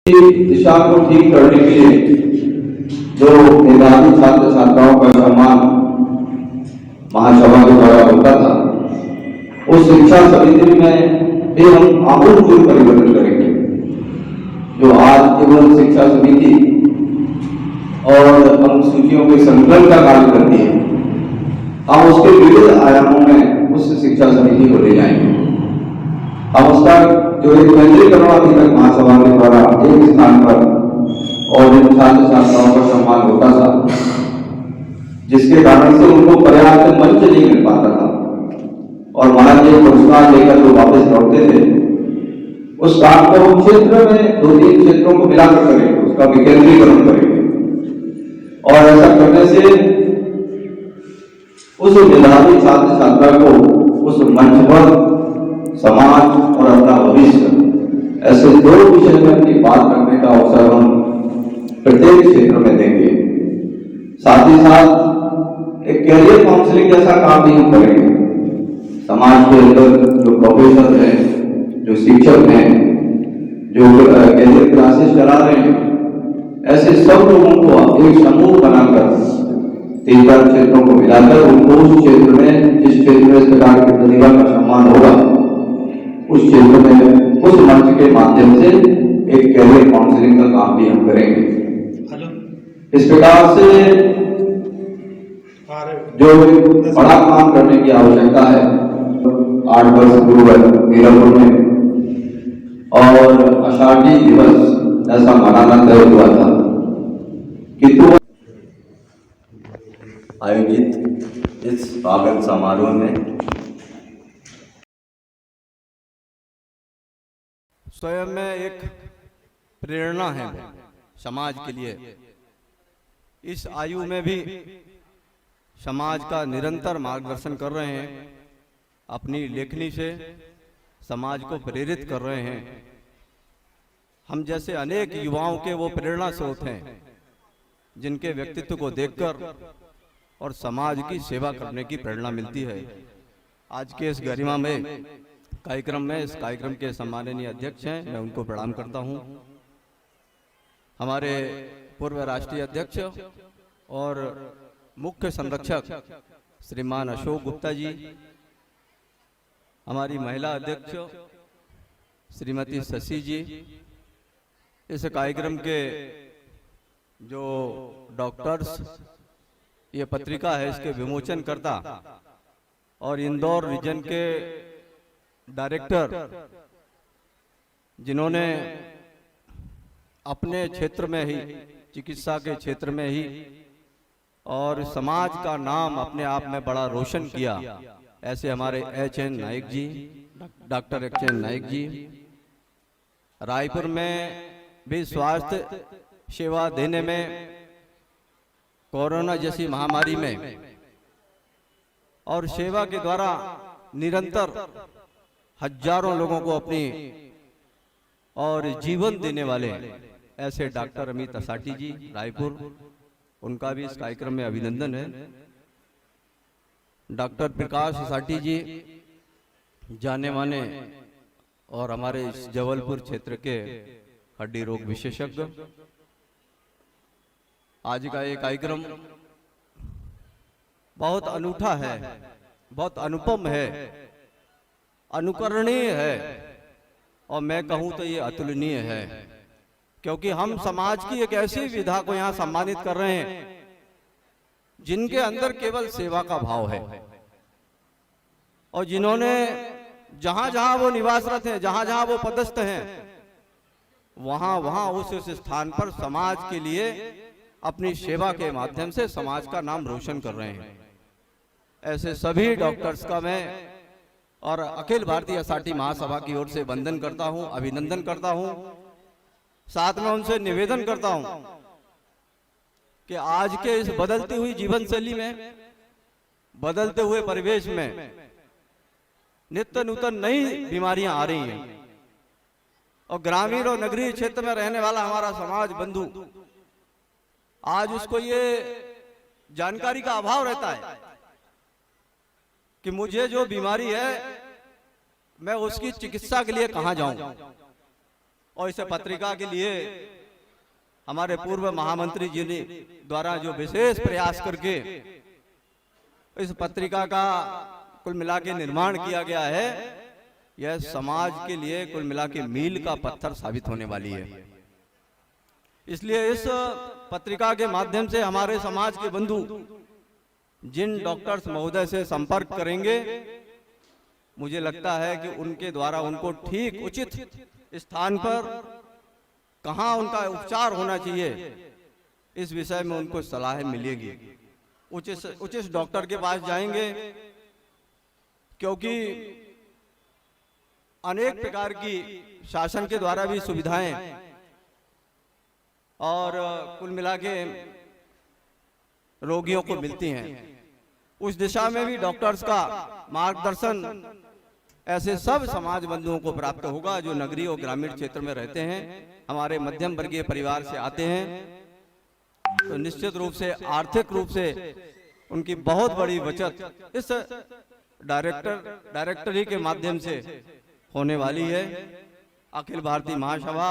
दिशा को ठीक करने के लिए जो मेधावी छात्र छात्राओं का सम्मान महासभा के द्वारा होता था, उस शिक्षा समिति में भी हम आमूल परिवर्तन करेंगे। जो आज केवल शिक्षा समिति और अनुसूचियों के संकलन का कार्य करती है, हम उसके विविध आयामों में उस शिक्षा समिति को ले जाएंगे। हम उसका जो एक केंद्रीकरण अभी तक महासभा के द्वारा एक स्थान पर और इन छात्र छात्राओं का सम्मान होता था, जिसके कारण से उनको पर्याप्त मंच नहीं मिल पाता था और महाराज जी पुरस्कार लेकर जो वापस लौटते थे, उस काम को हम क्षेत्र में 2-3 क्षेत्रों को मिलाकर करेंगे, उसका विकेंद्रीकरण करेंगे और ऐसा करने से उस मेधावी छात्र छात्रा को उस मंच पर समाज और अपना भविष्य, ऐसे 2 विषय में अपनी बात करने का अवसर हम प्रत्येक क्षेत्र में देंगे। साथ ही साथ एक कैरियर काउंसलिंग जैसा काम भी हम करेंगे। समाज के अंदर जो प्रोफेसर हैं, जो शिक्षक हैं, जो कैरियर क्लासेस चला रहे हैं, ऐसे सब लोगों को एक समूह बनाकर 3-4 क्षेत्रों को मिलाकर उनको उस क्षेत्र में, जिस क्षेत्र में इस प्रकार की प्रतिभा का सम्मान होगा, उस क्षेत्र में उस मंच के माध्यम से एक कैरियर काउंसलिंग का काम भी हम करेंगे। इस प्रकार से जो बड़ा काम करने की आवश्यकता है, 8 वर्ष पूर्व मीरापुर में और आषाढ़ी दिवस ऐसा मनाना तय हुआ था, किंतु आयोजित इस स्वागत समारोह में स्वयं में एक प्रेरणा है समाज के लिए। इस आयु में भी समाज का निरंतर मार्गदर्शन कर रहे हैं, अपनी लेखनी से समाज को प्रेरित कर रहे हैं। हम जैसे अनेक युवाओं के वो प्रेरणा स्रोत हैं, जिनके व्यक्तित्व को देखकर और समाज की सेवा करने की प्रेरणा मिलती है। आज के इस गरिमा में कार्यक्रम में, इस कार्यक्रम के सम्माननीय अध्यक्ष हैं, मैं उनको प्रणाम करता हूं। हमारे पूर्व राष्ट्रीय अध्यक्ष और मुख्य संरक्षक श्रीमान अशोक गुप्ता जी, हमारी महिला अध्यक्ष श्रीमती शशि जी, इस कार्यक्रम के जो डॉक्टर्स, ये पत्रिका है इसके विमोचन करता और इंदौर रीजन के डायरेक्टर, जिन्होंने अपने क्षेत्र में ही, चिकित्सा के क्षेत्र में ही और समाज का नाम अपने आप में बड़ा रोशन किया, ऐसे हमारे HN नाइक जी, डॉक्टर HN नाइक जी, रायपुर में भी स्वास्थ्य सेवा देने में कोरोना जैसी महामारी में और सेवा के द्वारा निरंतर हजारों लोगों को अपनी और जीवन देने वाले ऐसे डॉक्टर अमित असाटी जी रायपुर, उनका भी इस कार्यक्रम में अभिनंदन है। डॉक्टर प्रकाश असाटी जी जाने माने और हमारे इस जबलपुर क्षेत्र के हड्डी रोग विशेषज्ञ। आज का ये कार्यक्रम बहुत अनूठा है, बहुत अनुपम है, अनुकरणीय है और मैं कहूं तो ये अतुलनीय है, क्योंकि हम समाज की एक ऐसी विधा को यहाँ सम्मानित कर रहे हैं जिनके अंदर केवल सेवा का भाव है और जिन्होंने जहां जहां वो निवासरत हैं, जहां जहां वो पदस्थ हैं, वहां वहां उस स्थान पर समाज के लिए अपनी सेवा के माध्यम से समाज का नाम रोशन कर रहे हैं। ऐसे सभी डॉक्टर्स का मैं और अखिल भारतीय असाटी महासभा की ओर से वंदन करता हूं, अभिनंदन करता हूं। साथ में उनसे निवेदन करता हूं कि आज के इस बदलती हुई जीवन शैली में, बदलते हुए परिवेश में नित्य नूतन नई बीमारियां आ रही हैं और ग्रामीण और नगरीय क्षेत्र में रहने वाला हमारा समाज बंधु आज उसको ये जानकारी का अभाव रहता है कि मुझे जो बीमारी है मैं उसकी चिकित्सा के लिए कहां जाऊं। और इस पत्रिका के लिए हमारे पूर्व महामंत्री जी ने द्वारा जो विशेष प्रयास करके इस पत्रिका का कुल मिला के निर्माण किया गया है, यह समाज के लिए कुल मिला के मील का पत्थर साबित होने वाली है। इसलिए इस पत्रिका के माध्यम से हमारे समाज के बंधु जिन डॉक्टर्स महोदय से संपर्क करेंगे, मुझे लगता है कि उनके द्वारा उनको ठीक उचित स्थान पर कहां उनका उपचार होना चाहिए, इस विषय में उनको सलाह मिलेगी। उचित डॉक्टर के पास जाएंगे, क्योंकि अनेक प्रकार की शासन के द्वारा भी सुविधाएं और कुल मिला के रोगियों को मिलती हैं। उस दिशा में भी डॉक्टर्स का मार्गदर्शन ऐसे सब समाज बंधुओं को प्राप्त होगा जो नगरीय और ग्रामीण क्षेत्र में रहते हैं, हमारे मध्यम वर्गीय परिवार से आते हैं। तो निश्चित रूप से आर्थिक रूप से उनकी बहुत बड़ी बचत इस डायरेक्टरी के माध्यम से होने वाली है। अखिल भारतीय महासभा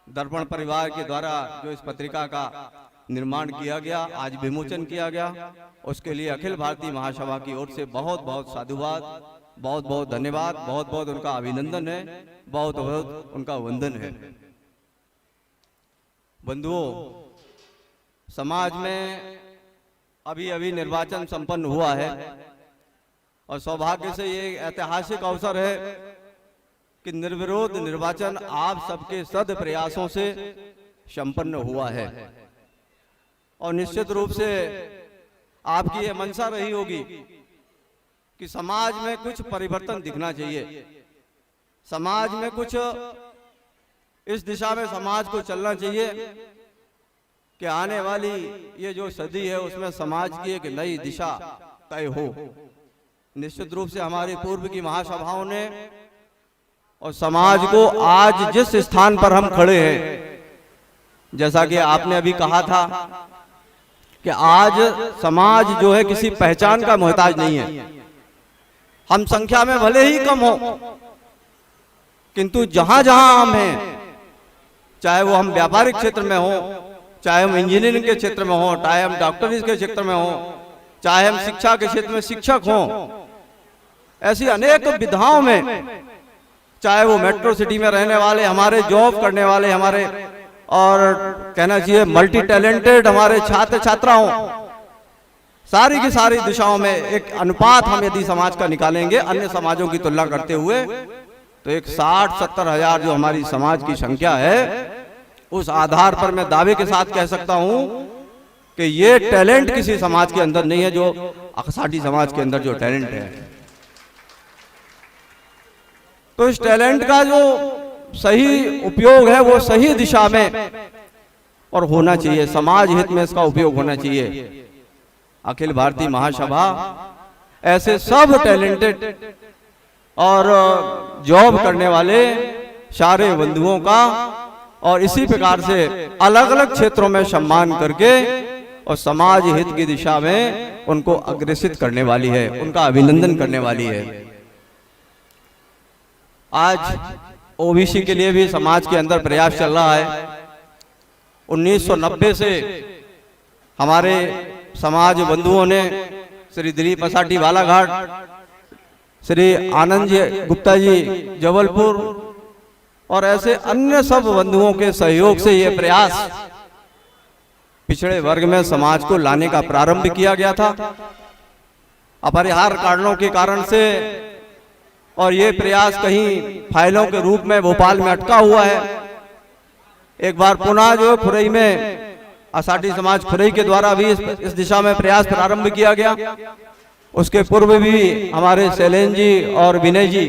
दर्पण परिवार के द्वारा जो इस पत्रिका का निर्माण किया गया, आज विमोचन किया गया, उसके लिए अखिल भारतीय महासभा की ओर से बहुत बहुत साधुवाद, बहुत बहुत धन्यवाद, बहुत बहुत उनका अभिनंदन है, बहुत बहुत उनका वंदन है। बंधुओं, समाज में अभी अभी निर्वाचन संपन्न हुआ है और सौभाग्य से ये ऐतिहासिक अवसर है कि निर्विरोध निर्वाचन आप सबके सद प्रयासों से संपन्न हुआ है। और निश्चित रूप से आपकी ये मंशा रही होगी कि समाज में कुछ परिवर्तन दिखना चाहिए, समाज में कुछ इस दिशा में समाज को चलना चाहिए कि आने वाली ये जो सदी है उसमें समाज की एक नई दिशा तय हो। निश्चित रूप से हमारी पूर्व की महासभाओं ने और समाज को आज जिस स्थान पर हम खड़े हैं, जैसा कि आपने अभी कहा था कि आज समाज जो है किसी पहचान का मोहताज नहीं है। हम संख्या में भले ही कम हो, किंतु जहां जहां हम हैं, चाहे वो हम व्यापारिक क्षेत्र में हो, चाहे हम इंजीनियरिंग के क्षेत्र में हो, चाहे हम डॉक्टरी के क्षेत्र में हो, चाहे हम शिक्षा के क्षेत्र में शिक्षक हो, ऐसी अनेक विधाओं में, चाहे वो मेट्रो सिटी में रहने वाले, हमारे जॉब करने वाले, हमारे और कहना चाहिए मल्टी टैलेंटेड हमारे छात्र छात्रा हो, सारी की सारी दिशाओं में एक अनुपात हम यदि समाज का निकालेंगे अन्य समाजों की तुलना करते हुए, तो एक 60-70 हजार जो हमारी समाज की संख्या है, उस आधार पर मैं दावे के साथ कह सकता हूं कि ये टैलेंट किसी समाज के अंदर नहीं है जो अकसाटी समाज के अंदर जो टैलेंट है। तो इस टैलेंट का जो सही उपयोग है वो सही दिशा में और होना चाहिए, समाज हित में इसका उपयोग होना चाहिए। अखिल भारतीय महासभा ऐसे सब टैलेंटेड और जॉब करने वाले सारे बंधुओं का और इसी प्रकार से अलग अलग क्षेत्रों में सम्मान करके और समाज हित की दिशा में उनको अग्रेसित करने वाली है, उनका अभिनंदन करने वाली है। आज ओबीसी के लिए भी समाज के अंदर प्रयास चल रहा है। 1990 से हमारे समाज बंधुओं ने श्री दिलीप असाटी बालाघाट, श्री आनंद जी गुप्ता जी जबलपुर और ऐसे अन्य सब बंधुओं के सहयोग से ये प्रयास पिछड़े वर्ग में समाज को लाने का प्रारंभ किया गया था। अपरिहार्य कारणों के कारण से और ये प्रयास कहीं फाइलों के रूप में भोपाल में अटका हुआ है। एक बार पुनः जो खुरई में असाटी समाज खुरई के द्वारा भी इस दिशा में प्रयास प्रारंभ किया गया। उसके पूर्व भी हमारे शैलेंद्र जी और विनय जी,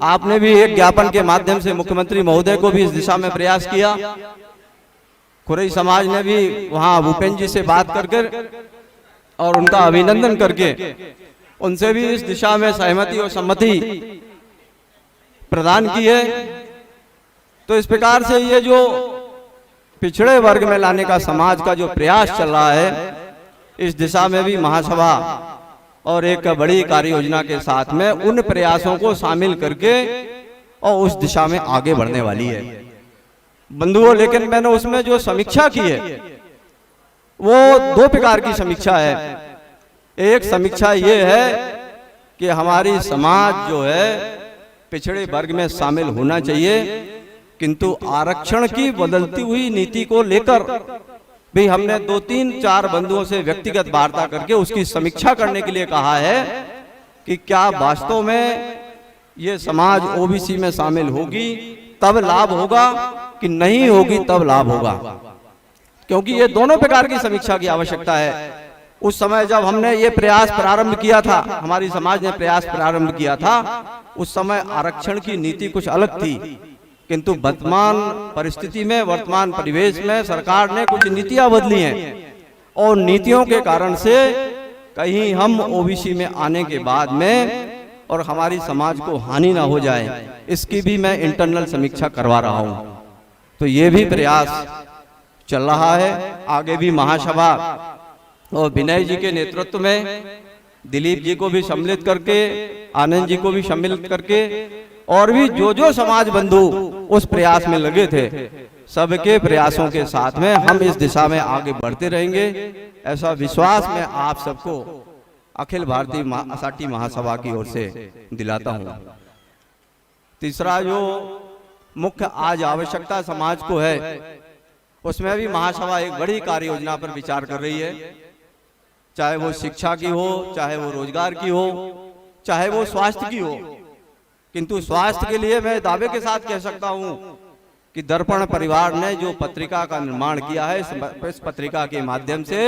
आपने भी एक ज्ञापन के माध्यम से मुख्यमंत्री महोदय को भी इस दिशा में प्रयास किया। खुरई समाज ने भी वहां भूपेंद्र जी से बात करके और उनका अभिनंदन करके उनसे भी इस दिशा में सहमति और सम्मति प्रदान की है। तो इस प्रकार से ये जो पिछड़े वर्ग में लाने का समाज का जो प्रयास चल रहा है, इस दिशा में भी महासभा और एक बड़ी कार्य योजना के साथ में उन प्रयासों को शामिल करके और उस दिशा में आगे बढ़ने वाली है। बंधुओं, लेकिन मैंने उसमें जो समीक्षा की है वो दो प्रकार की समीक्षा है। एक समीक्षा ये है कि हमारी समाज जो है पिछड़े वर्ग में शामिल होना चाहिए, किंतु आरक्षण की बदलती हुई नीति को लेकर भी हमने 2-3-4 बंधुओं से व्यक्तिगत वार्ता करके उसकी समीक्षा करने के लिए कहा है कि क्या वास्तव में ये समाज ओबीसी में शामिल होगी तब लाभ होगा कि नहीं होगी तब लाभ होगा, क्योंकि ये दोनों प्रकार की समीक्षा की आवश्यकता है। उस समय जब हमने ये प्रयास प्रारंभ किया था, हमारी समाज ने प्रयास प्रारंभ किया था, उस समय आरक्षण की नीति कुछ अलग थी, किंतु वर्तमान परिस्थिति में, वर्तमान परिवेश में सरकार ने कुछ नीतियां बदली हैं और नीतियों के कारण से कहीं हम ओबीसी में आने के बाद में और हमारी समाज को हानि ना हो जाए, इसकी भी मैं इंटरनल समीक्षा करवा रहा हूं। तो ये भी प्रयास चल रहा है। आगे भी महासभा और विनय जी के नेतृत्व में दिलीप जी को भी सम्मिलित करके, आनंद जी को भी सम्मिलित करके, और भी जो समाज बंधु उस प्रयास में लगे थे, सबके प्रयासों के साथ में हम इस दिशा में आगे बढ़ते रहेंगे, ऐसा विश्वास मैं आप सबको अखिल भारतीय असाटी महासभा की ओर से दिलाता हूं। तीसरा जो मुख्य आज आवश्यकता समाज को है, उसमें भी महासभा एक बड़ी कार्य योजना पर विचार कर रही है, चाहे वो शिक्षा की हो, चाहे वो रोजगार की हो, चाहे वो स्वास्थ्य की हो। किंतु स्वास्थ्य के लिए मैं दावे के साथ कह सकता हूं कि दर्पण परिवार ने जो पत्रिका का निर्माण किया है, इस पत्रिका के माध्यम से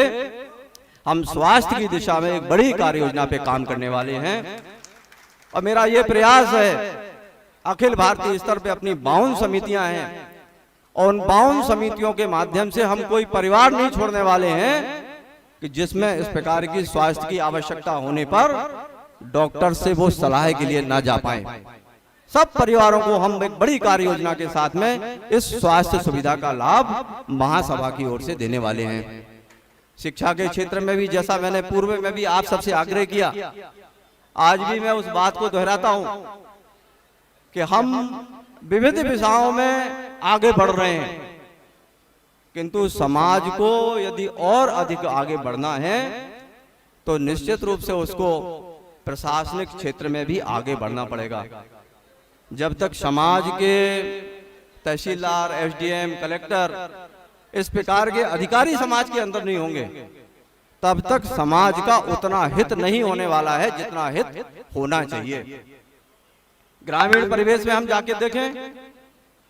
हम स्वास्थ्य की दिशा में एक बड़ी कार्य योजना पे काम करने वाले हैं। और मेरा ये प्रयास है, अखिल भारतीय स्तर पे अपनी 52 समितियां हैं और उन 52 समितियों के माध्यम से हम कोई परिवार नहीं छोड़ने वाले हैं कि जिसमें इस प्रकार की स्वास्थ्य की आवश्यकता होने पर डॉक्टर से वो सलाह के लिए ना जा पाए। सब परिवारों को हम एक बड़ी कार्य योजना के साथ में इस स्वास्थ्य सुविधा का लाभ महासभा की ओर से देने वाले हैं। शिक्षा के क्षेत्र में भी, जैसा मैंने पूर्व में भी आप सबसे आग्रह किया, आज भी मैं उस बात को दोहराता हूं कि हम विविध विषयों में आगे बढ़ रहे हैं, किंतु समाज को यदि और अधिक आगे बढ़ना है तो निश्चित रूप से उसको प्रशासनिक क्षेत्र में भी आगे बढ़ना पड़ेगा। जब तक समाज के तहसीलदार, एसडीएम, कलेक्टर इस प्रकार के अधिकारी समाज के अंदर नहीं होंगे, तब तक समाज का उतना हित नहीं होने वाला है जितना हित होना चाहिए। ग्रामीण परिवेश में हम जाके देखें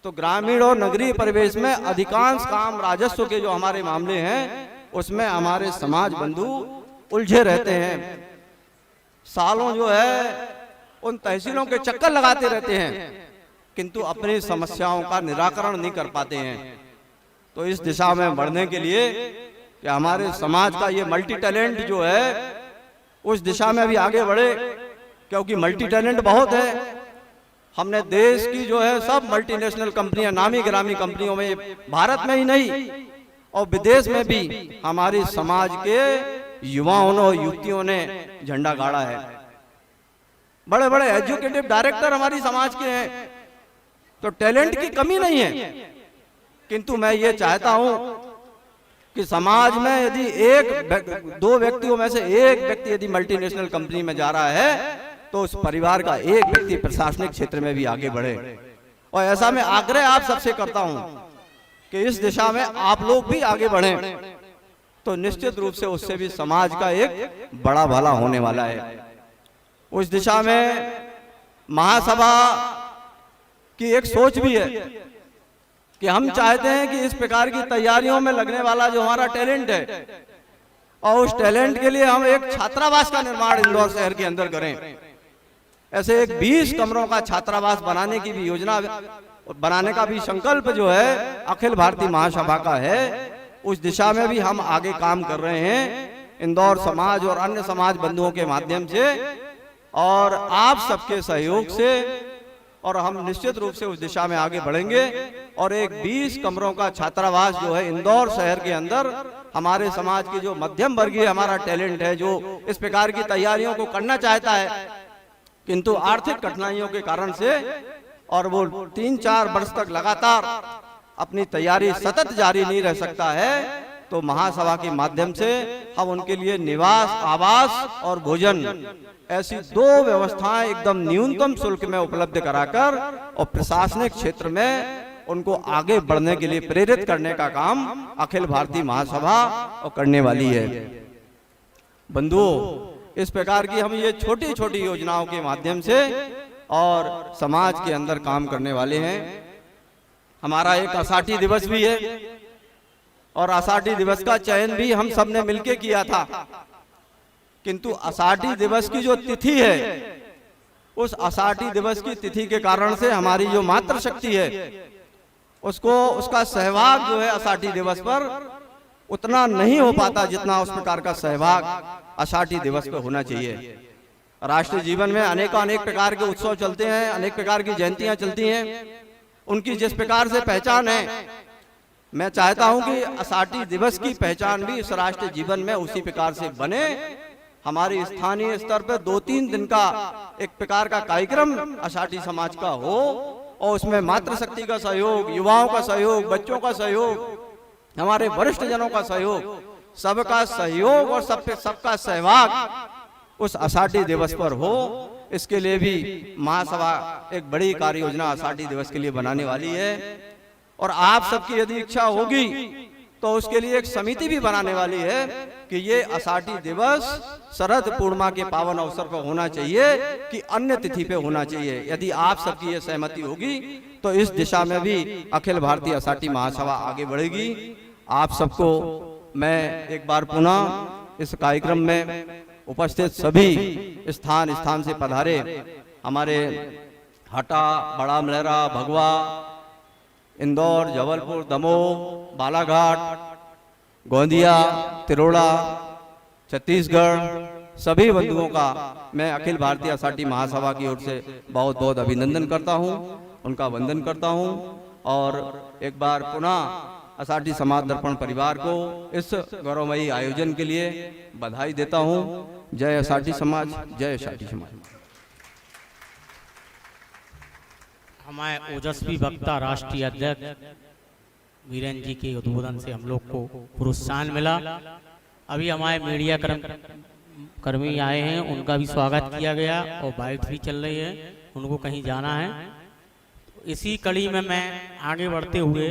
तो ग्रामीण और नगरीय परिवेश में अधिकांश काम राजस्व के जो हमारे मामले हैं उसमें हमारे समाज बंधु उलझे रहते हैं। सालों जो है उन तहसीलों के चक्कर लगाते रहते हैं, किंतु अपनी समस्याओं का निराकरण नहीं कर पाते हैं। तो इस दिशा में बढ़ने के लिए कि हमारे समाज का ये मल्टी टैलेंट जो है उस दिशा में भी आगे बढ़े, क्योंकि मल्टी टैलेंट बहुत है। हमने देश की जो है सब मल्टीनेशनल कंपनियां, नामी गिरामी कंपनियों में, भारत में ही नहीं और विदेश में भी हमारी समाज के युवाओं और युवतियों ने झंडा गाड़ा है। बड़े बड़े एजुकेटिव डायरेक्टर हमारी समाज के हैं, तो टैलेंट की कमी नहीं है। किंतु मैं ये चाहता हूं कि समाज में यदि 1-2 व्यक्तियों में से एक व्यक्ति यदि मल्टीनेशनल कंपनी में जा रहा है तो उस परिवार का एक व्यक्ति प्रशासनिक क्षेत्र में भी आगे बढ़े। और ऐसा मैं आग्रह आप सबसे करता हूं कि इस दिशा में आप लोग भी आगे बढ़ें, तो निश्चित रूप से उससे भी समाज का एक बड़ा भला होने वाला है। उस दिशा में महासभा की एक सोच भी है कि हम चाहते हैं कि इस प्रकार की तैयारियों में लगने वाला जो हमारा टैलेंट है और उस टैलेंट के लिए हम एक छात्रावास का निर्माण इंदौर शहर के अंदर करें। ऐसे एक 20 कमरों का छात्रावास बनाने की भी योजना, बनाने का भी संकल्प जो है अखिल भारतीय महासभा का है। उस दिशा में भी हम आगे काम कर रहे हैं इंदौर समाज और अन्य समाज बंधुओं के माध्यम से और आप सबके सहयोग से, और हम निश्चित रूप से उस दिशा में आगे बढ़ेंगे। और एक 20 कमरों का छात्रावास जो है इंदौर शहर के अंदर हमारे समाज की जो मध्यम वर्गीय हमारा टैलेंट है, जो इस प्रकार की तैयारियों को करना चाहता है, किंतु आर्थिक कठिनाइयों के कारण से और वो 3-4 वर्ष तक लगातार अपनी तैयारी सतत जारी नहीं रह सकता है, तो महासभा के माध्यम से हम उनके लिए निवास, आवास और भोजन ऐसी 2 व्यवस्थाएं एकदम न्यूनतम शुल्क में उपलब्ध कराकर और प्रशासनिक क्षेत्र में उनको आगे बढ़ने के लिए प्रेरित करने का काम अखिल भारतीय महासभा और करने वाली है। बंधुओं, इस प्रकार की हम ये छोटी छोटी योजनाओं के माध्यम से और समाज के अंदर काम करने वाले हैं। हमारा एक आषाढ़ी दिवस भी है और आषाढ़ी दिवस का चयन भी हम सब ने मिलकर किया था, किंतु आषाढ़ी दिवस की जो तिथि है, उस आषाढ़ी दिवस की तिथि के कारण से हमारी जो मातृशक्ति है उसका सहभाग जो है आषाढ़ी दिवस पर उतना नहीं हो पाता जितना उस प्रकार का सहभाग आषाढ़ी दिवस पर होना चाहिए। राष्ट्रीय जीवन में अनेक प्रकार के उत्सव चलते हैं, अनेक प्रकार की जयंतियां चलती हैं, उनकी जिस प्रकार से पहचान है, मैं चाहता हूं कि आषाढ़ी दिवस की पहचान भी इस राष्ट्रीय जीवन में उसी प्रकार से बने। हमारे स्थानीय स्तर पर 2-3 दिन का एक प्रकार का कार्यक्रम आषाढ़ी समाज का हो और उसमें मातृशक्ति का सहयोग, युवाओं का सहयोग, बच्चों का सहयोग, हमारे वरिष्ठ जनों का सहयोग, सबका सहयोग और सबका सहभाग उस आषाढ़ी दिवस पर हो। इसके लिए भी महासभा एक बड़ी कार्य योजना आषाढ़ी दिवस के लिए बनाने वाली है और आप सबकी यदि इच्छा होगी तो उसके लिए एक समिति भी बनाने वाली है कि ये आषाढ़ी दिवस शरद पूर्णिमा के पावन अवसर पर होना चाहिए कि अन्य तिथि पे होना चाहिए। यदि आप सबकी ये सहमति होगी तो इस दिशा में भी अखिल भारतीय आषाढ़ी महासभा आगे बढ़ेगी। आप सबको मैं एक बार पुनः इस कार्यक्रम में उपस्थित सभी स्थान से पधारे हमारे हटा, बड़ा मलहरा, भगवा, इंदौर, जबलपुर, दमोह, बालाघाट, गोंदिया, तिरोड़ा, छत्तीसगढ़, सभी बंधुओं का मैं अखिल भारतीय आषाढ़ी महासभा की ओर से बहुत बहुत अभिनंदन करता हूं, उनका वंदन करता हूं और एक बार पुनः आषाढ़ी समाज दर्पण परिवार को इस गौरवमयी आयोजन के लिए बधाई देता हूं। जय आषाढ़ी समाज, जय आषाढ़ी समाज। हमारे ओजस्वी वक्ता राष्ट्रीय अध्यक्ष वीरेंद्र जी के उद्बोधन से हम लोग को प्रोत्साहन मिला। अभी हमारे मीडिया कर्मी आए हैं, उनका भी स्वागत किया गया और बाइक भी चल रही है, उनको कहीं जाना है। इसी कड़ी में मैं आगे बढ़ते हुए